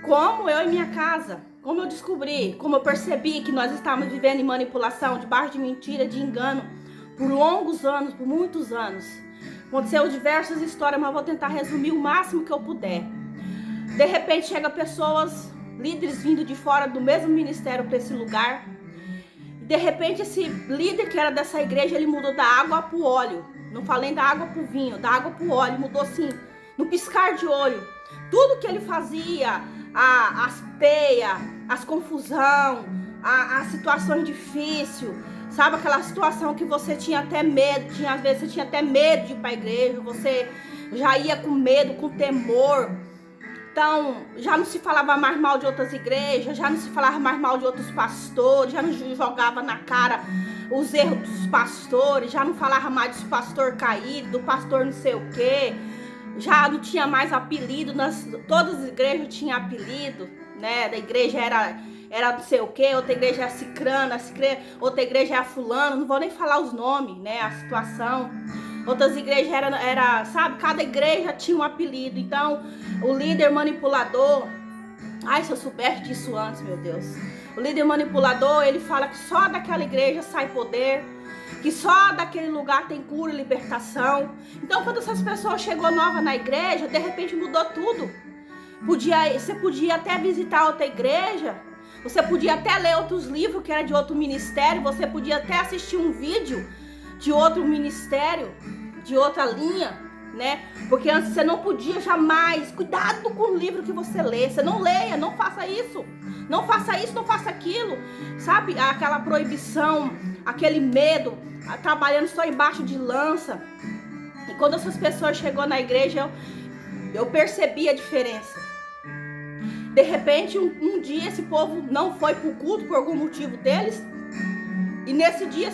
como eu e minha casa, como eu descobri, como eu percebi que nós estávamos vivendo em manipulação, debaixo de mentira, de engano, por longos anos, por muitos anos. Aconteceu diversas histórias, mas eu vou tentar resumir o máximo que eu puder. De repente chega pessoas, líderes vindo de fora do mesmo ministério para esse lugar. De repente esse líder que era dessa igreja, ele mudou da água para o óleo. Não falei da água para o vinho, da água para o óleo. Mudou assim, no piscar de olho. Tudo que ele fazia, as peias, as confusão, as situações difíceis, sabe? Aquela situação que você tinha até medo, às vezes você tinha até medo de ir para a igreja, você já ia com medo, com temor. Então, já não se falava mais mal de outras igrejas, já não se falava mais mal de outros pastores, já não jogava na cara os erros dos pastores, já não falava mais dos pastor caído, do pastor não sei o quê, já não tinha mais apelido, todas as igrejas tinham apelido, né? Da igreja era não sei o quê, outra igreja é cicrana, outra igreja é a fulana, não vou nem falar os nomes, né? A situação. Outras igrejas era, sabe, cada igreja tinha um apelido. Então, o líder manipulador, ai, se eu soubesse disso antes, meu Deus. O líder manipulador, ele fala que só daquela igreja sai poder, que só daquele lugar tem cura e libertação. Então, quando essas pessoas chegou nova na igreja, de repente mudou tudo. Você podia até visitar outra igreja, você podia até ler outros livros que era de outro ministério, você podia até assistir um vídeo de outro ministério, de outra linha, né? Porque antes você não podia jamais, cuidado com o livro que você lê, você não leia, não faça isso, não faça isso, não faça aquilo, sabe? Aquela proibição, aquele medo, trabalhando só embaixo de lança. E quando essas pessoas chegou na igreja, eu percebi a diferença. De repente, um dia esse povo não foi pro culto por algum motivo deles, e nesse dia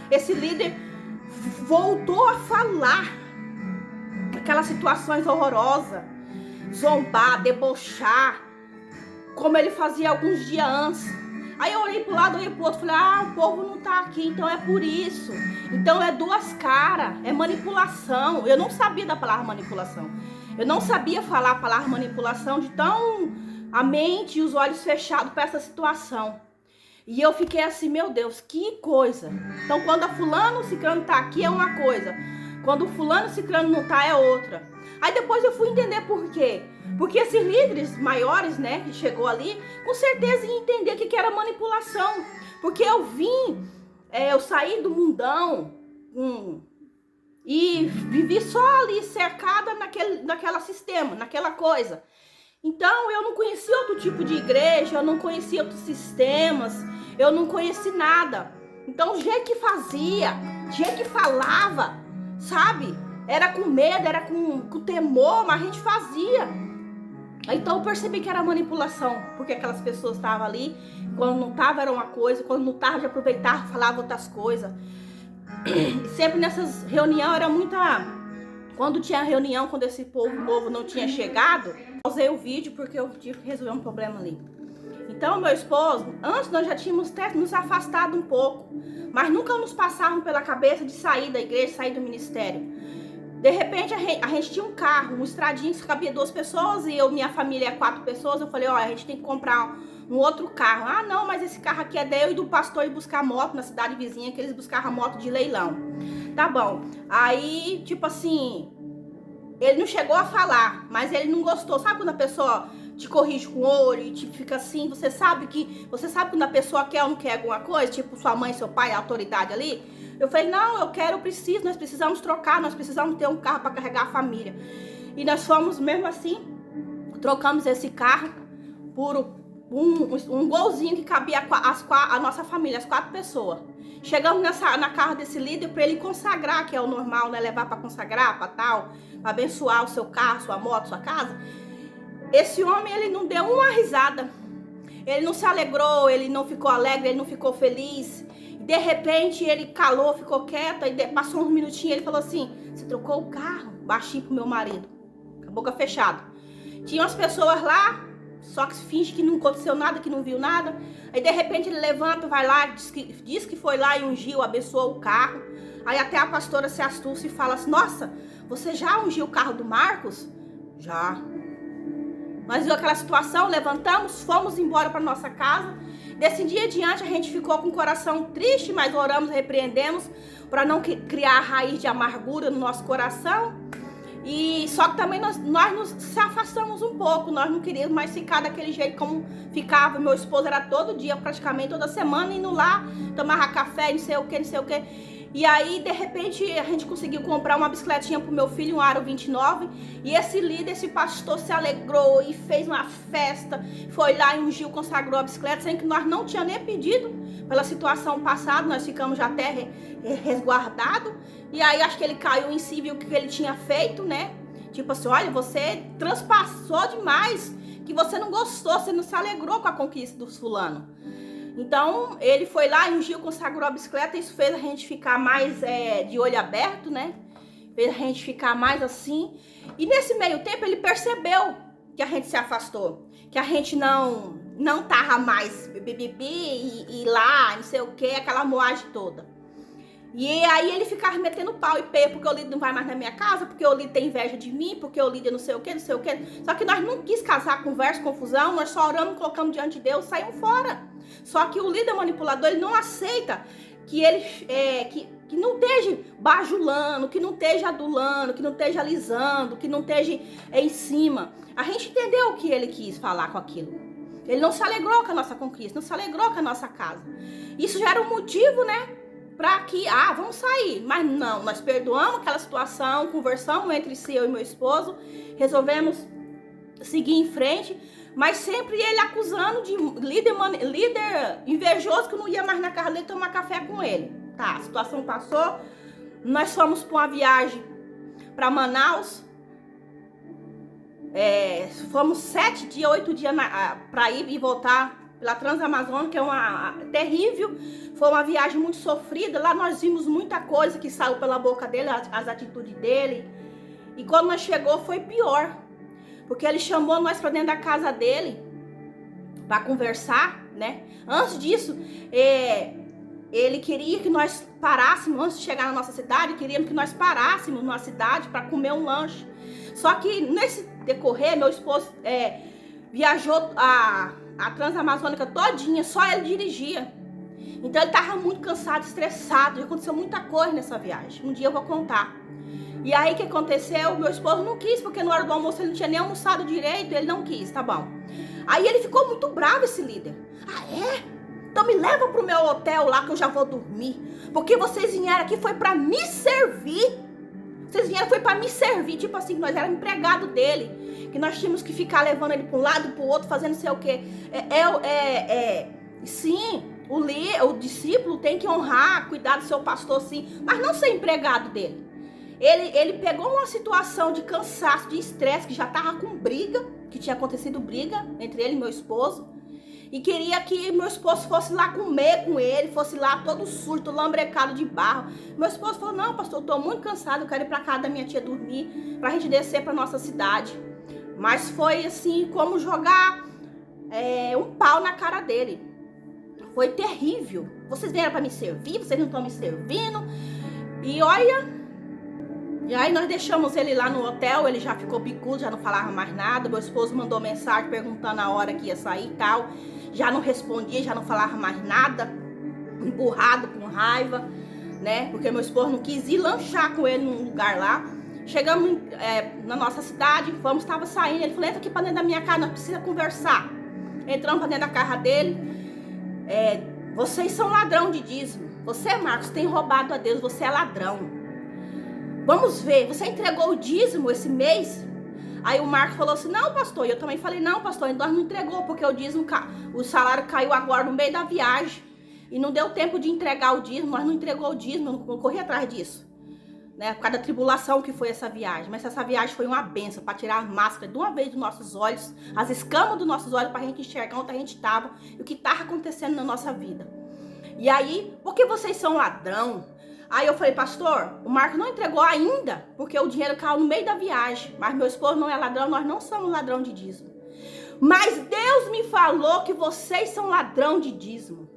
esse líder voltou a falar aquelas situações horrorosas, zombar, debochar, como ele fazia alguns dias antes. Aí eu olhei pro lado, olhei pro outro, falei, o povo não tá aqui, então é por isso. Então é duas caras, é manipulação. Eu não sabia da palavra manipulação. Eu não sabia falar a palavra manipulação, de tão a mente e os olhos fechados para essa situação. E eu fiquei assim, meu Deus, que coisa. Então, quando a fulano, o ciclano tá aqui é uma coisa. Quando o fulano, o ciclano não tá, é outra. Aí depois eu fui entender por quê. Porque esses líderes maiores, né, que chegou ali, com certeza ia entender o que era manipulação. Porque eu eu saí do mundão e vivi só ali, cercada naquela sistema, naquela coisa. Então, eu não conhecia outro tipo de igreja, eu não conhecia outros sistemas, eu não conheci nada. Então, o jeito que fazia, o jeito que falava, sabe? Era com medo, era com temor, mas a gente fazia. Então, eu percebi que era manipulação, porque aquelas pessoas estavam ali, quando não estavam era uma coisa, quando não estavam já aproveitavam, falavam outras coisas. E sempre nessas reuniões era muita... Quando tinha reunião, quando esse povo novo não tinha chegado, pausei o vídeo porque eu tive que resolver um problema ali. Então, meu esposo, antes nós já tínhamos até nos afastado um pouco, mas nunca nos passavam pela cabeça de sair da igreja, sair do ministério. De repente, a gente tinha um carro, um estradinho que cabia 2 pessoas e minha família é 4 pessoas. Eu falei, a gente tem que comprar um outro carro. Ah, não, mas esse carro aqui é de eu e do pastor ir buscar moto na cidade vizinha, que eles buscavam moto de leilão. Tá bom. Aí, tipo assim, ele não chegou a falar, mas ele não gostou. Sabe quando a pessoa te corrige com o olho e tipo, fica assim, você sabe quando a pessoa quer ou não quer alguma coisa, tipo sua mãe, seu pai, a autoridade ali? Eu falei, não, nós precisamos trocar, nós precisamos ter um carro para carregar a família. E nós fomos mesmo assim, trocamos esse carro por um golzinho que cabia a nossa família, as 4 pessoas. Chegamos na casa desse líder para ele consagrar, que é o normal, né? Levar para consagrar, para tal, para abençoar o seu carro, sua moto, sua casa. Esse homem, ele não deu uma risada. Ele não se alegrou, ele não ficou alegre, ele não ficou feliz. De repente, ele calou, ficou quieto, e passou uns minutinhos, ele falou assim, você trocou o carro? Baixinho pro meu marido, com a boca fechada. Tinha umas pessoas lá, só que finge que não aconteceu nada, que não viu nada. Aí de repente ele levanta, vai lá, diz que foi lá e ungiu, abençoou o carro. Aí até a pastora se assusta e fala assim, nossa, você já ungiu o carro do Marcos? Já. Nós vimos aquela situação, levantamos, fomos embora para nossa casa. Desse dia em diante a gente ficou com o coração triste, mas oramos, repreendemos para não criar raiz de amargura no nosso coração. E só que também nós nos afastamos um pouco, nós não queríamos mais ficar daquele jeito como ficava. Meu esposo era todo dia, praticamente toda semana, indo lá, tomava café, não sei o que, não sei o que. E aí, de repente, a gente conseguiu comprar uma bicicletinha pro meu filho, um Aro 29. E esse líder, esse pastor se alegrou e fez uma festa. Foi lá e ungiu, consagrou a bicicleta, sendo que nós não tínhamos nem pedido pela situação passada. Nós ficamos já até resguardados. E aí, acho que ele caiu em si, viu o que ele tinha feito, né? Tipo assim, olha, você transpassou demais, que você não gostou, você não se alegrou com a conquista dos fulano. Então, ele foi lá, ungiu, consagrou a bicicleta. Isso fez a gente ficar mais de olho aberto, né? Fez a gente ficar mais assim. E nesse meio tempo, ele percebeu que a gente se afastou. Que a gente não tava mais e lá, não sei o que, aquela moagem toda. E aí ele ficava metendo pau e pé, porque o líder não vai mais na minha casa, porque o líder tem inveja de mim, porque o líder não sei o que, não sei o que. Só que nós não quis casar conversa, confusão, nós só oramos, colocamos diante de Deus, saímos fora. Só que o líder manipulador, ele não aceita que ele que não esteja bajulando, que não esteja adulando, que não esteja alisando, que não esteja em cima. A gente entendeu o que ele quis falar com aquilo. Ele não se alegrou com a nossa conquista, não se alegrou com a nossa casa. Isso já era um motivo, né? Pra que, vamos sair. Mas não, nós perdoamos aquela situação, conversamos entre si, eu e meu esposo, resolvemos seguir em frente, mas sempre ele acusando de líder invejoso, que eu não ia mais na casa dele tomar café com ele. Tá, a situação passou, nós fomos para uma viagem para Manaus, fomos 7 dias, 8 dias para ir e voltar pela Transamazônica, que é terrível. Foi uma viagem muito sofrida. Lá nós vimos muita coisa que saiu pela boca dele, as atitudes dele. E quando nós chegou foi pior, porque ele chamou nós para dentro da casa dele para conversar, né? Antes disso, ele queria que nós parássemos, antes de chegar na nossa cidade, queríamos que nós parássemos numa cidade para comer um lanche. Só que nesse decorrer, meu esposo viajou a Transamazônica todinha, só ele dirigia. Então ele tava muito cansado, estressado, já aconteceu muita coisa nessa viagem. Um dia eu vou contar. E aí o que aconteceu? Meu esposo não quis, porque na hora do almoço ele não tinha nem almoçado direito, ele não quis, tá bom. Aí ele ficou muito bravo, esse líder. Então me leva pro meu hotel lá que eu já vou dormir. Porque vocês vieram aqui foi pra me servir. Vocês vieram foi pra me servir, tipo assim, que nós éramos empregados dele. Que nós tínhamos que ficar levando ele pra um lado, pro outro, fazendo não sei o quê. Sim, o discípulo tem que honrar, cuidar do seu pastor, sim, mas não ser empregado dele. Ele pegou uma situação de cansaço, de estresse, que já tava com briga, que tinha acontecido briga entre ele e meu esposo, e queria que meu esposo fosse lá comer com ele, fosse lá todo sujo, todo lambrecado de barro. Meu esposo falou, não, pastor, eu tô muito cansado, eu quero ir pra casa da minha tia dormir, pra gente descer pra nossa cidade. Mas foi assim, como jogar um pau na cara dele. Foi terrível. Vocês vieram pra me servir, vocês não estão me servindo. E olha... E aí nós deixamos ele lá no hotel, ele já ficou bicudo, já não falava mais nada. Meu esposo mandou mensagem perguntando a hora que ia sair e tal. Já não respondia, já não falava mais nada. Emburrado, com raiva, né? Porque meu esposo não quis ir lanchar com ele num lugar lá. Chegamos na nossa cidade, estava saindo. Ele falou, entra aqui pra dentro da minha casa, nós precisamos conversar. Entramos pra dentro da casa dele. Vocês são ladrão de dízimo. Você, Marcos, tem roubado a Deus, você é ladrão. Vamos ver, você entregou o dízimo esse mês? Aí o Marcos falou assim, não, pastor. E eu também falei, não, pastor, nós não entregou, porque o dízimo, o salário caiu agora no meio da viagem. E não deu tempo de entregar o dízimo, nós não entregou o dízimo, eu não corri atrás disso. Né, por causa da tribulação que foi essa viagem. Mas essa viagem foi uma benção para tirar a máscara de uma vez dos nossos olhos, as escamas dos nossos olhos, para a gente enxergar onde a gente estava e o que estava acontecendo na nossa vida. E aí, por que vocês são ladrão? Aí eu falei, pastor, o Marco não entregou ainda, porque o dinheiro caiu no meio da viagem. Mas meu esposo não é ladrão, nós não somos ladrão de dízimo. Mas Deus me falou que vocês são ladrão de dízimo.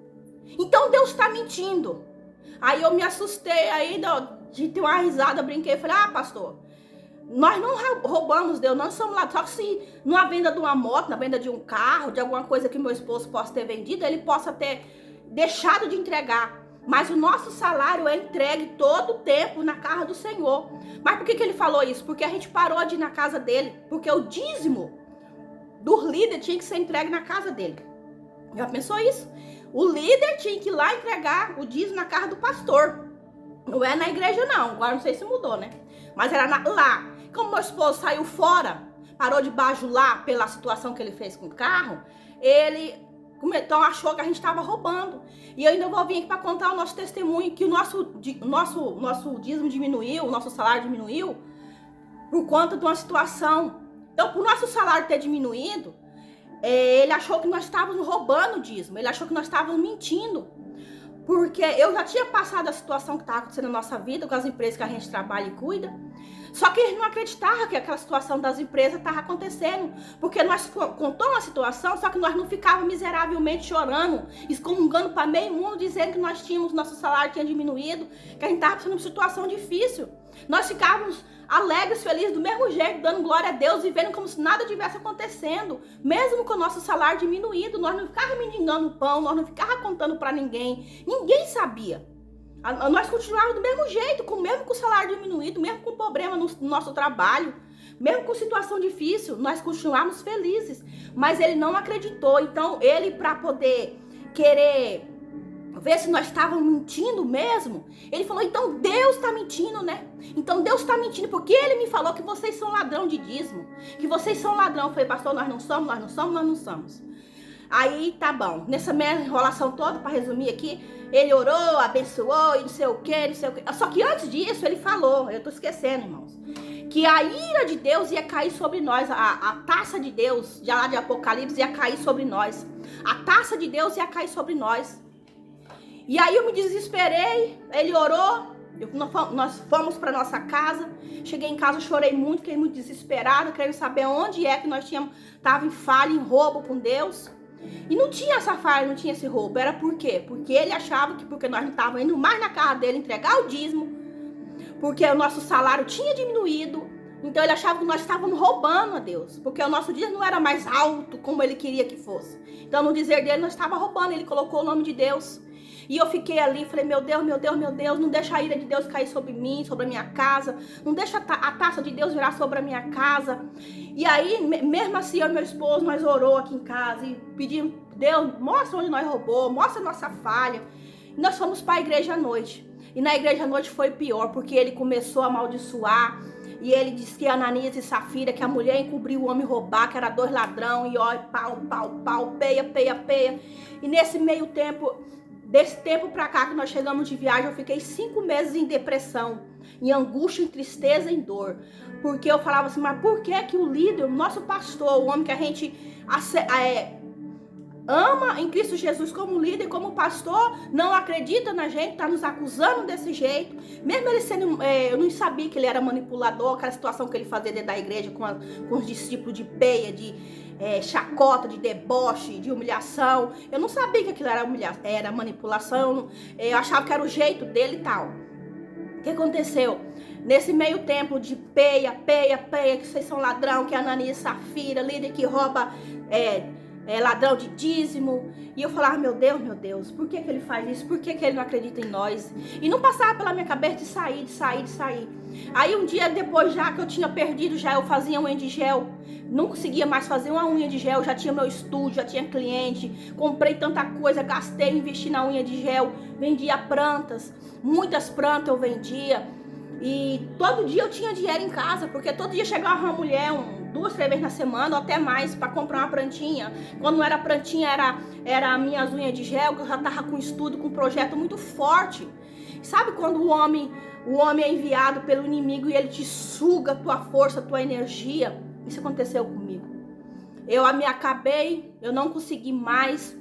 Então Deus está mentindo. Aí eu me assustei ainda, de ter uma risada, brinquei, falei, pastor, Nós não roubamos Deus, nós somos lá. Só que se na venda de uma moto, na venda de um carro, de alguma coisa que meu esposo possa ter vendido, ele possa ter deixado de entregar. Mas o nosso salário é entregue todo o tempo na casa do Senhor. Mas por que ele falou isso? Porque a gente parou de ir na casa dele. Porque o dízimo do líder tinha que ser entregue na casa dele. Já pensou isso? O líder tinha que ir lá entregar o dízimo na casa do pastor. Não é na igreja não, agora não sei se mudou, né? Mas era lá. Como meu esposo saiu fora, parou de bajular pela situação que ele fez com o carro, ele então achou que a gente estava roubando. E eu ainda vou vir aqui para contar o nosso testemunho, que o nosso dízimo diminuiu, o nosso salário diminuiu, por conta de uma situação. Então, por nosso salário ter diminuído, ele achou que nós estávamos roubando o dízimo, ele achou que nós estávamos mentindo. Porque eu já tinha passado a situação que estava acontecendo na nossa vida, com as empresas que a gente trabalha e cuida. Só que eles não acreditavam que aquela situação das empresas estava acontecendo. Porque nós contamos a situação, só que nós não ficávamos miseravelmente chorando, excomungando para meio mundo, dizendo que nós tínhamos, nosso salário tinha diminuído, que a gente estava passando uma situação difícil. Nós ficávamos alegres, felizes, do mesmo jeito, dando glória a Deus, vivendo como se nada tivesse acontecendo. Mesmo com o nosso salário diminuído, nós não ficávamos mendigando pão, nós não ficávamos contando para ninguém. Ninguém sabia. Nós continuávamos do mesmo jeito, mesmo com o salário diminuído, mesmo com problema no nosso trabalho, mesmo com situação difícil, nós continuávamos felizes. Mas ele não acreditou. Então, ele, para poder querer ver se nós estávamos mentindo mesmo, ele falou, então Deus está mentindo, né? Então Deus está mentindo, porque ele me falou que vocês são ladrão de dízimo, que vocês são ladrão. Eu falei, pastor, nós não somos, nós não somos, nós não somos. Aí, tá bom. Nessa minha enrolação toda, para resumir aqui, ele orou, abençoou, e não sei o quê, não sei o quê. Só que antes disso, ele falou, eu tô esquecendo, irmãos, que a ira de Deus ia cair sobre nós, a taça de Deus, já lá de Apocalipse, ia cair sobre nós. A taça de Deus ia cair sobre nós. E aí eu me desesperei, ele orou, nós fomos para nossa casa, cheguei em casa, chorei muito, fiquei muito desesperada, querendo saber onde é que nós estava em falha, em roubo com Deus. E não tinha essa falha, não tinha esse roubo. Era por quê? Porque ele achava que porque nós não estávamos indo mais na casa dele entregar o dízimo, porque o nosso salário tinha diminuído, então ele achava que nós estávamos roubando a Deus, porque o nosso dízimo não era mais alto como ele queria que fosse. Então no dizer dele nós estávamos roubando, ele colocou o nome de Deus. E eu fiquei ali, falei, meu Deus, meu Deus, meu Deus, não deixa a ira de Deus cair sobre mim, sobre a minha casa, não deixa a taça de Deus virar sobre a minha casa. E aí, mesmo assim, eu e meu esposo, nós orou aqui em casa e pedimos, Deus, mostra onde nós roubou, mostra a nossa falha. E nós fomos para a igreja à noite. E na igreja à noite foi pior, porque ele começou a amaldiçoar. E ele disse que Ananias e Safira, que a mulher encobriu o homem roubar, que era 2 ladrão, e ó, pau, peia. E nesse meio tempo, desse tempo pra cá que nós chegamos de viagem, eu fiquei 5 meses em depressão, em angústia, em tristeza, em dor. Porque eu falava assim, mas por que que o líder, o nosso pastor, o homem que a gente ama em Cristo Jesus como líder, como pastor, não acredita na gente, tá nos acusando desse jeito. Mesmo ele sendo, eu não sabia que ele era manipulador, aquela situação que ele fazia dentro da igreja com os discípulos de peia, de chacota, de deboche, de humilhação. Eu não sabia que aquilo era manipulação, eu achava que era o jeito dele e tal. O que aconteceu? Nesse meio tempo de peia, que vocês são ladrão, que é Ananias e Safira, líder que rouba ladrão de dízimo. E eu falava, meu Deus, por que ele faz isso? Por que ele não acredita em nós? E não passava pela minha cabeça de sair. Aí um dia depois, já que eu tinha perdido, já eu fazia unha de gel, não conseguia mais fazer uma unha de gel, já tinha meu estúdio, já tinha cliente, comprei tanta coisa, gastei, investi na unha de gel, vendia plantas, muitas plantas eu vendia. E todo dia eu tinha dinheiro em casa, porque todo dia chegava uma mulher, 2, 3 vezes na semana, ou até mais, para comprar uma plantinha. Quando não era plantinha, era as minhas unhas de gel, que eu já tava com estudo, com um projeto muito forte. Sabe quando o homem é enviado pelo inimigo e ele te suga a tua força, a tua energia? Isso aconteceu comigo. Eu me acabei, eu não consegui mais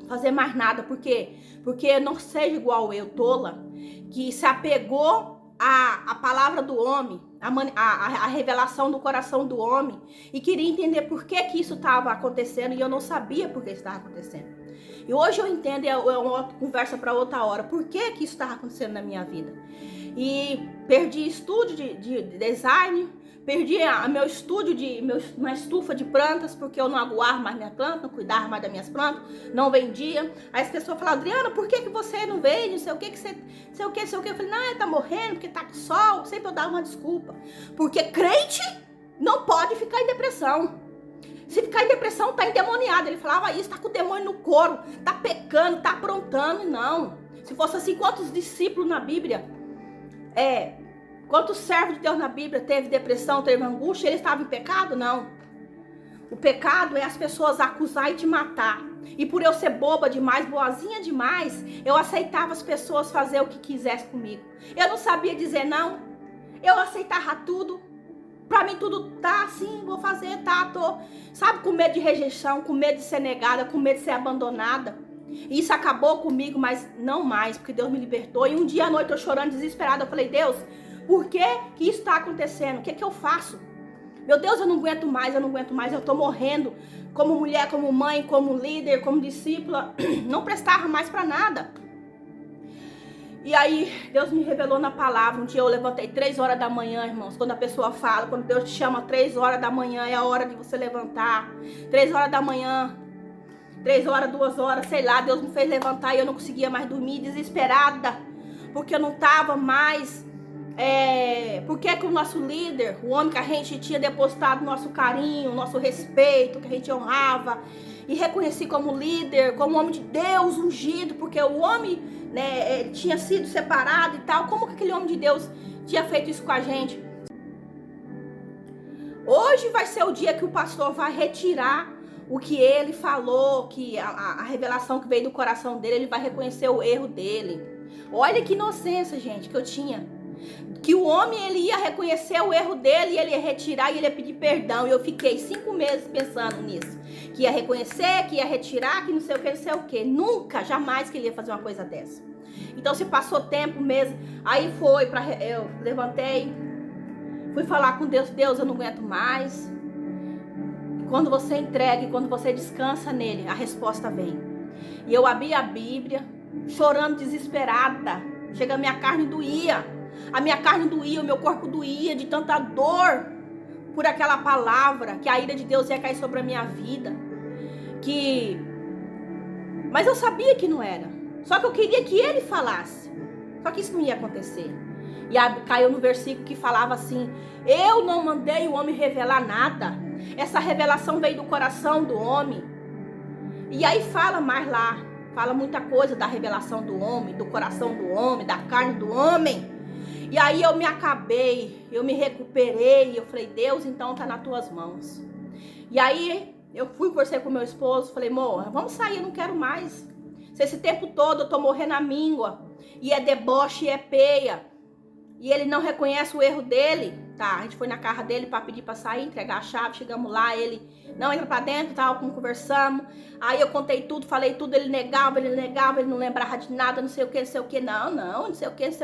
fazer mais nada. Por quê? Porque eu não seja igual eu, tola, que se apegou a palavra do homem, a revelação do coração do homem, e queria entender por que isso estava acontecendo, e eu não sabia por que isso estava acontecendo. E hoje eu entendo, é uma conversa para outra hora, por que isso estava acontecendo na minha vida. E perdi estudo de design, Perdi meu estúdio, uma estufa de plantas, porque eu não aguava mais minha planta, não cuidava mais das minhas plantas, não vendia. Aí as pessoas falavam, Adriana, por que você não vende? Não sei o que você... Sei o que. Eu falei, não, tá morrendo, porque tá com sol. Sempre eu dava uma desculpa. Porque crente não pode ficar em depressão. Se ficar em depressão, tá endemoniado. Ele falava isso, tá com o demônio no couro, tá pecando, tá aprontando. Não. Se fosse assim, quantos discípulos na Bíblia... Quantos servos de Deus na Bíblia teve depressão, teve angústia, ele estava em pecado? Não. O pecado é as pessoas acusar e te matar. E por eu ser boba demais, boazinha demais, eu aceitava as pessoas fazer o que quisessem comigo. Eu não sabia dizer não. Eu aceitava tudo. Pra mim tudo tá assim, vou fazer, tá, tô. Sabe, com medo de rejeição, com medo de ser negada, com medo de ser abandonada. E isso acabou comigo, mas não mais, porque Deus me libertou. E um dia à noite eu chorando, desesperada, eu falei, Deus... Por que isso está acontecendo? O que eu faço? Meu Deus, eu não aguento mais, eu tô morrendo. Como mulher, como mãe, como líder, como discípula. Não prestava mais para nada. E aí, Deus me revelou na palavra. Um dia eu levantei 3 horas da manhã, irmãos. Quando a pessoa fala, quando Deus te chama 3 horas da manhã, é a hora de você levantar. 3 horas da manhã, 3 horas, 2 horas, sei lá. Deus me fez levantar e eu não conseguia mais dormir, desesperada. Porque eu não tava mais... Porque que o nosso líder, o homem que a gente tinha depositado nosso carinho, nosso respeito, que a gente honrava e reconheci como líder, como homem de Deus ungido, porque o homem, né, tinha sido separado e tal, como que aquele homem de Deus tinha feito isso com a gente? Hoje vai ser o dia que o pastor vai retirar o que ele falou, que a revelação que veio do coração dele, ele vai reconhecer o erro dele. Olha que inocência, gente, que eu tinha. Que o homem, ele ia reconhecer o erro dele, e ele ia retirar, e ele ia pedir perdão. E eu fiquei 5 meses pensando nisso. Que ia reconhecer, que ia retirar, que não sei o que, não sei o que. Nunca, jamais que ele ia fazer uma coisa dessa. Então se passou tempo mesmo. Aí eu levantei, fui falar com Deus. Deus, eu não aguento mais. E quando você entrega, e quando você descansa nele, a resposta vem. E eu abri a Bíblia, chorando, desesperada. Chega, a minha carne doía. A minha carne doía, o meu corpo doía de tanta dor por aquela palavra, que a ira de Deus ia cair sobre a minha vida. Mas eu sabia que não era. Só que eu queria que ele falasse. Só que isso não ia acontecer. E caiu no versículo que falava assim, eu não mandei o homem revelar nada. Essa revelação veio do coração do homem. E aí fala mais lá, fala muita coisa da revelação do homem, do coração do homem, da carne do homem. E aí eu me acabei, eu me recuperei, eu falei, Deus, então tá nas tuas mãos. E aí eu fui conversar com meu esposo, falei, amor, vamos sair, eu não quero mais. Se esse tempo todo eu tô morrendo a míngua, e é deboche, e é peia, e ele não reconhece o erro dele, tá? A gente foi na casa dele pra pedir pra sair, entregar a chave, chegamos lá, ele não entra pra dentro, tal, como conversamos. Aí eu contei tudo, falei tudo, ele negava, ele não lembrava de nada, não sei o que, não sei o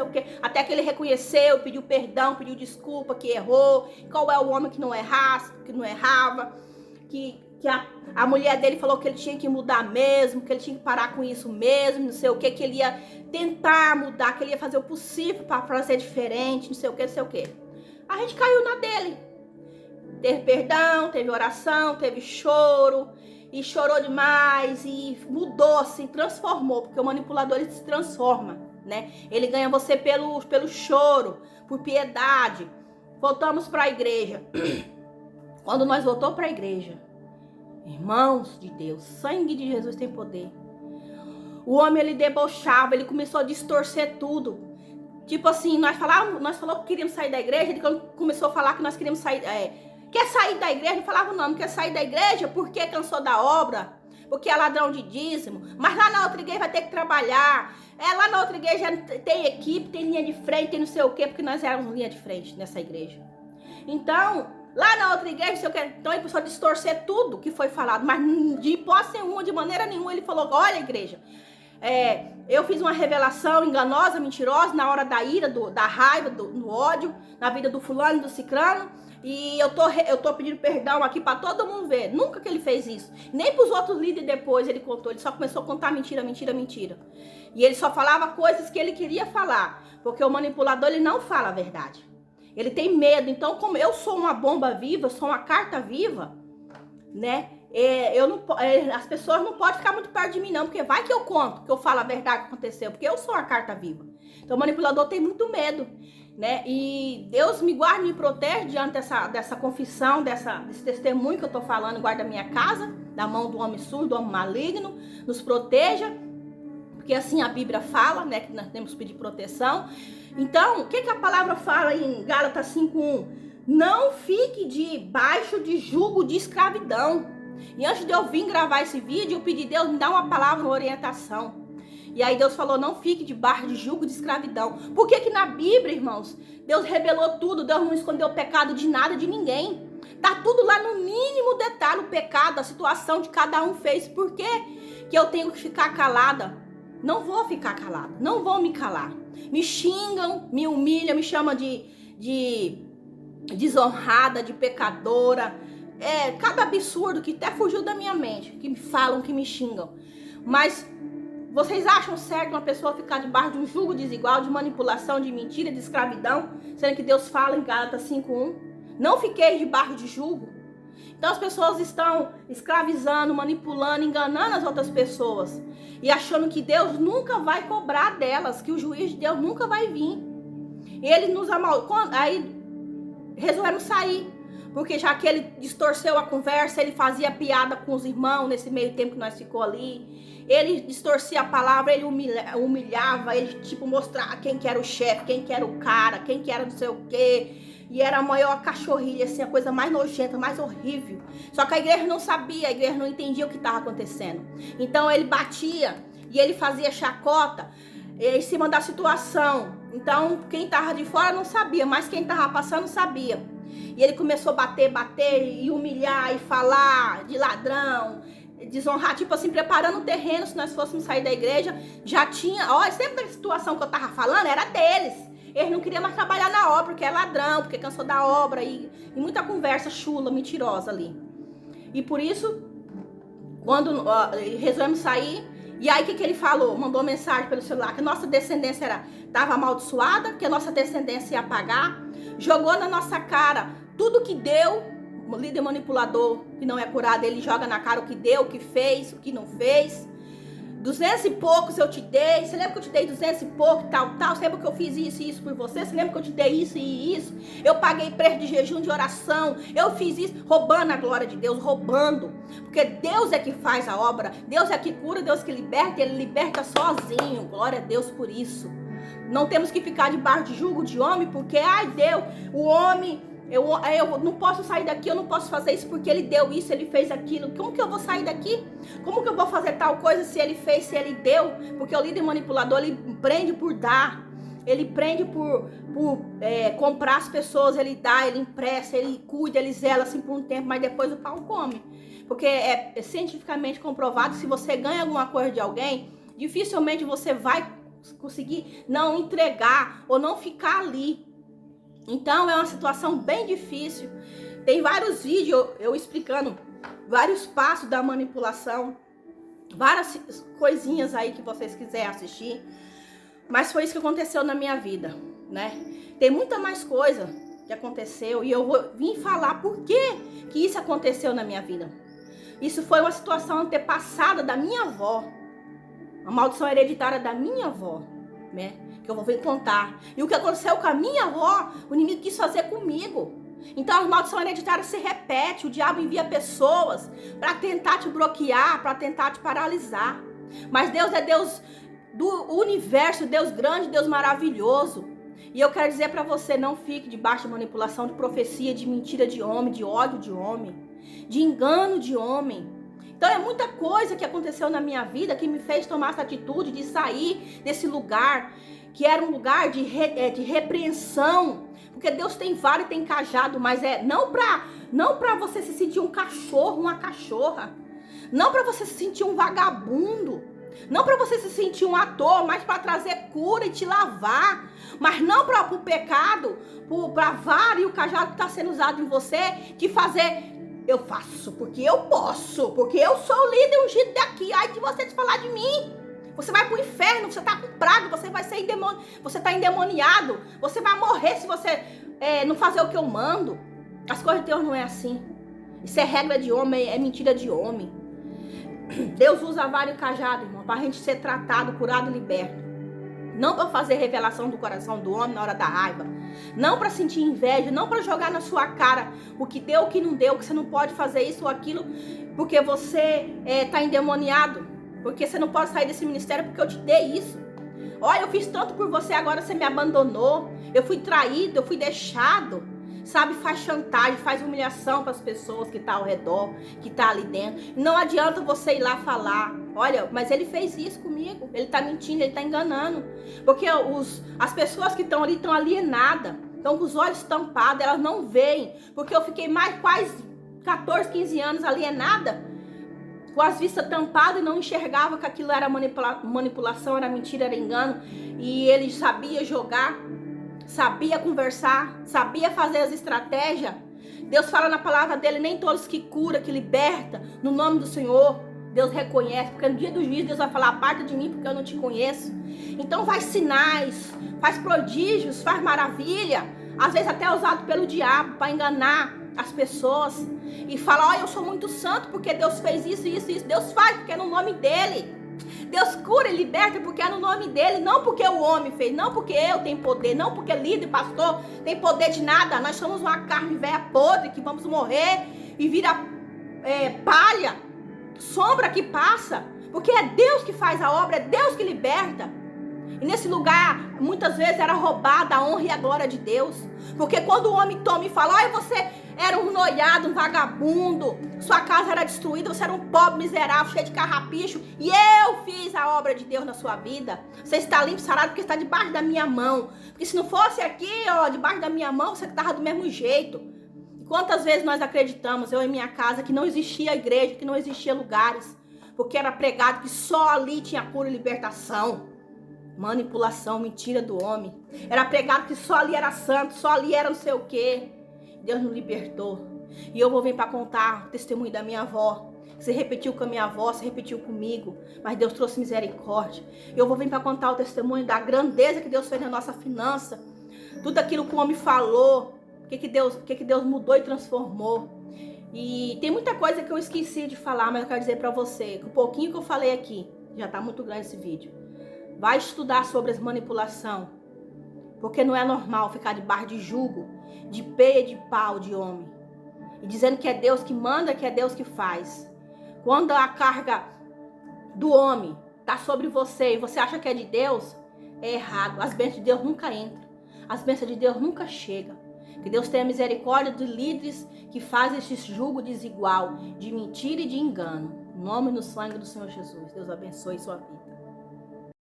que. Até que ele reconheceu, pediu perdão, pediu desculpa, que errou, qual é o homem que não errava, que a mulher dele falou que ele tinha que mudar mesmo, que ele tinha que parar com isso mesmo, não sei o que ele ia tentar mudar, que ele ia fazer o possível para fazer diferente, não sei o que. A gente caiu na dele. Teve perdão, teve oração, teve choro, e chorou demais, e mudou, se transformou, porque o manipulador, ele se transforma, né? Ele ganha você pelo choro, por piedade. Voltamos para a igreja. Quando nós voltamos para a igreja, irmãos de Deus, sangue de Jesus tem poder. O homem, ele debochava, ele começou a distorcer tudo. Tipo assim, nós falamos que queríamos sair da igreja, ele começou a falar que nós queríamos sair... Quer sair da igreja? Não falava não quer sair da igreja porque cansou da obra, porque é ladrão de dízimo. Mas lá na outra igreja vai ter que trabalhar. Lá na outra igreja tem equipe, tem linha de frente, tem não sei o quê, porque nós éramos linha de frente nessa igreja. Então, lá na outra igreja, não sei o quê, então ele começou a distorcer tudo que foi falado. Mas de hipótese nenhuma, de maneira nenhuma, ele falou, olha igreja, eu fiz uma revelação enganosa, mentirosa, na hora da ira, da raiva, do ódio, na vida do fulano e do cicrano. E eu tô pedindo perdão aqui pra todo mundo ver. Nunca que ele fez isso. Nem pros outros líderes depois ele contou. Ele só começou a contar mentira. E ele só falava coisas que ele queria falar. Porque o manipulador, ele não fala a verdade. Ele tem medo. Então, como eu sou uma bomba viva, eu sou uma carta viva, né? As pessoas não podem ficar muito perto de mim, não, porque vai que eu conto, que eu falo a verdade que aconteceu, porque eu sou a carta viva. Então, o manipulador tem muito medo, né? E Deus me guarda e me protege diante dessa confissão, desse testemunho que eu tô falando, guarda a minha casa, da mão do homem surdo, do homem maligno, nos proteja, porque assim a Bíblia fala, né? Que nós temos que pedir proteção. Então, o que a palavra fala em Gálatas 5:1? Não fique debaixo de jugo de escravidão. E antes de eu vir gravar esse vídeo, eu pedi a Deus me dar uma palavra, uma orientação. E aí Deus falou, não fique debaixo de jugo de escravidão. Por que na Bíblia, irmãos, Deus revelou tudo, Deus não escondeu o pecado de nada, de ninguém. Tá tudo lá no mínimo detalhe, o pecado, a situação de cada um fez. Por que eu tenho que ficar calada? Não vou ficar calada, não vou me calar. Me xingam, me humilham, me chamam de desonrada, de pecadora. Cada absurdo que até fugiu da minha mente, que me falam, que me xingam. Mas vocês acham certo uma pessoa ficar debaixo de um jugo desigual, de manipulação, de mentira, de escravidão, sendo que Deus fala em Gálatas 5:1? Não fiquei debaixo de jugo. Então as pessoas estão escravizando, manipulando, enganando as outras pessoas e achando que Deus nunca vai cobrar delas, que o juiz de Deus nunca vai vir. Ele nos amaldiçoou, aí resolvemos sair, porque já que ele distorceu a conversa, ele fazia piada com os irmãos nesse meio tempo que nós ficou ali, ele distorcia a palavra, ele humilhava, ele mostrava quem que era o chefe, quem que era o cara, quem que era não sei o quê. E era a maior cachorrilha, assim, a coisa mais nojenta, mais horrível. Só que a igreja não sabia, a igreja não entendia o que estava acontecendo. Então ele batia e ele fazia chacota em cima da situação. Então quem estava de fora não sabia, mas quem estava passando sabia. E ele começou a bater e humilhar e falar de ladrão, desonrar, preparando o terreno. Se nós fôssemos sair da igreja, já tinha, sempre da situação que eu estava falando, era deles. Eles não queriam mais trabalhar na obra, porque é ladrão, porque cansou da obra e muita conversa chula, mentirosa ali. E por isso, quando resolvemos sair, e aí o que ele falou? Mandou mensagem pelo celular que a nossa descendência estava amaldiçoada, que a nossa descendência ia pagar. Jogou na nossa cara tudo que deu. O líder manipulador que não é curado, ele joga na cara o que deu, o que fez, o que não fez. 200 e poucos eu te dei. Você lembra que eu te dei 200 e pouco, tal. Você lembra que eu fiz isso e isso por você? Você lembra que eu te dei isso e isso? Eu paguei preço de jejum, de oração. Eu fiz isso, roubando a glória de Deus, roubando. Porque Deus é que faz a obra. Deus é que cura, Deus que liberta. Ele liberta sozinho. Glória a Deus por isso. Não temos que ficar debaixo de jugo de homem, porque, Deus, o homem... Eu não posso sair daqui, eu não posso fazer isso porque ele deu isso, ele fez aquilo. Como que eu vou sair daqui? Como que eu vou fazer tal coisa se ele fez, se ele deu? Porque o líder manipulador, ele prende por dar. Ele prende por comprar as pessoas, ele dá, ele empresta, ele cuida, ele zela assim por um tempo, mas depois o pau come. Porque é cientificamente comprovado, se você ganha alguma coisa de alguém, dificilmente você vai conseguir não entregar ou não ficar ali. Então é uma situação bem difícil. Tem vários vídeos eu explicando vários passos da manipulação, várias coisinhas aí que vocês quiserem assistir. Mas foi isso que aconteceu na minha vida, né? Tem muita mais coisa que aconteceu e eu vou vir falar por que isso aconteceu na minha vida. Isso foi uma situação antepassada da minha avó, uma maldição hereditária da minha avó, né? Que eu vou vir contar. E o que aconteceu com a minha avó, o inimigo quis fazer comigo. Então a maldição hereditária se repete. O diabo envia pessoas para tentar te bloquear, para tentar te paralisar. Mas Deus é Deus do universo, Deus grande, Deus maravilhoso. E eu quero dizer para você, não fique debaixo de manipulação, de profecia, de mentira de homem, de ódio de homem, de engano de homem. Então é muita coisa que aconteceu na minha vida que me fez tomar essa atitude de sair desse lugar, que era um lugar de repreensão. Porque Deus tem vara e tem cajado, mas não pra você se sentir um cachorro, uma cachorra. Não pra você se sentir um vagabundo. Não pra você se sentir um ator, mas pra trazer cura e te lavar. Mas não para o pecado, pra vara e o cajado que está sendo usado em você, te fazer... Eu faço porque eu posso, porque eu sou o líder ungido daqui. Ai de você te falar de mim. Você vai pro inferno, você tá com praga, você vai ser você tá endemoniado, você vai morrer se você não fazer o que eu mando. As coisas de Deus não é assim. Isso é regra de homem, é mentira de homem. Deus usa vários cajados, irmão, para a gente ser tratado, curado e liberto. Não para fazer revelação do coração do homem na hora da raiva. Não para sentir inveja, não para jogar na sua cara o que deu, o que não deu, que você não pode fazer isso ou aquilo, porque você está endemoniado, porque você não pode sair desse ministério porque eu te dei isso. Olha, eu fiz tanto por você, agora você me abandonou. Eu fui traído, eu fui deixado. Sabe, faz chantagem, faz humilhação para as pessoas que estão ao redor, que estão ali dentro. Não adianta você ir lá falar, olha, mas ele fez isso comigo, ele está mentindo, ele está enganando. Porque as pessoas que estão ali estão alienadas, estão com os olhos tampados, elas não veem. Porque eu fiquei mais quase 14, 15 anos alienada, com as vistas tampadas e não enxergava que aquilo era manipulação, era mentira, era engano. E ele sabia jogar, sabia conversar, sabia fazer as estratégias. Deus fala na palavra dele, nem todos que cura, que liberta, no nome do Senhor, Deus reconhece, porque no dia do juízo Deus vai falar, aparta de mim porque eu não te conheço. Então faz sinais, faz prodígios, faz maravilha, às vezes até usado pelo diabo para enganar as pessoas, e fala, olha, eu sou muito santo porque Deus fez isso, isso, isso. Deus faz porque é no nome dele. Deus cura e liberta porque é no nome dele, não porque o homem fez, não porque eu tenho poder, não porque líder, pastor tem poder de nada. Nós somos uma carne velha podre que vamos morrer e vira palha, sombra que passa, porque é Deus que faz a obra, é Deus que liberta. E nesse lugar, muitas vezes era roubada a honra e a glória de Deus. Porque quando o homem toma e fala, olha, você era um noiado, um vagabundo, sua casa era destruída, você era um pobre miserável, cheio de carrapicho, e eu fiz a obra de Deus na sua vida. Você está limpo, sarado, porque está debaixo da minha mão. Porque se não fosse aqui, ó, debaixo da minha mão, você estava do mesmo jeito. E quantas vezes nós acreditamos, eu em minha casa, que não existia igreja, que não existia lugares, porque era pregado que só ali tinha cura e libertação. Manipulação, mentira do homem. Era pregado que só ali era santo, só ali era não sei o quê. Deus nos libertou. E eu vou vir para contar o testemunho da minha avó. Você repetiu com a minha avó, você repetiu comigo, mas Deus trouxe misericórdia. Eu vou vir para contar o testemunho da grandeza que Deus fez na nossa finança. Tudo aquilo que o homem falou, o que Deus mudou e transformou. E tem muita coisa que eu esqueci de falar, mas eu quero dizer para você que o pouquinho que eu falei aqui, já está muito grande esse vídeo. Vai estudar sobre as manipulação, porque não é normal ficar debaixo de jugo, de peia de pau de homem, e dizendo que é Deus que manda, que é Deus que faz. Quando a carga do homem está sobre você e você acha que é de Deus, é errado. As bênçãos de Deus nunca entram, as bênçãos de Deus nunca chegam. Que Deus tenha misericórdia de líderes que fazem esse jugo desigual, de mentira e de engano. Em nome e no sangue do Senhor Jesus. Deus abençoe sua vida.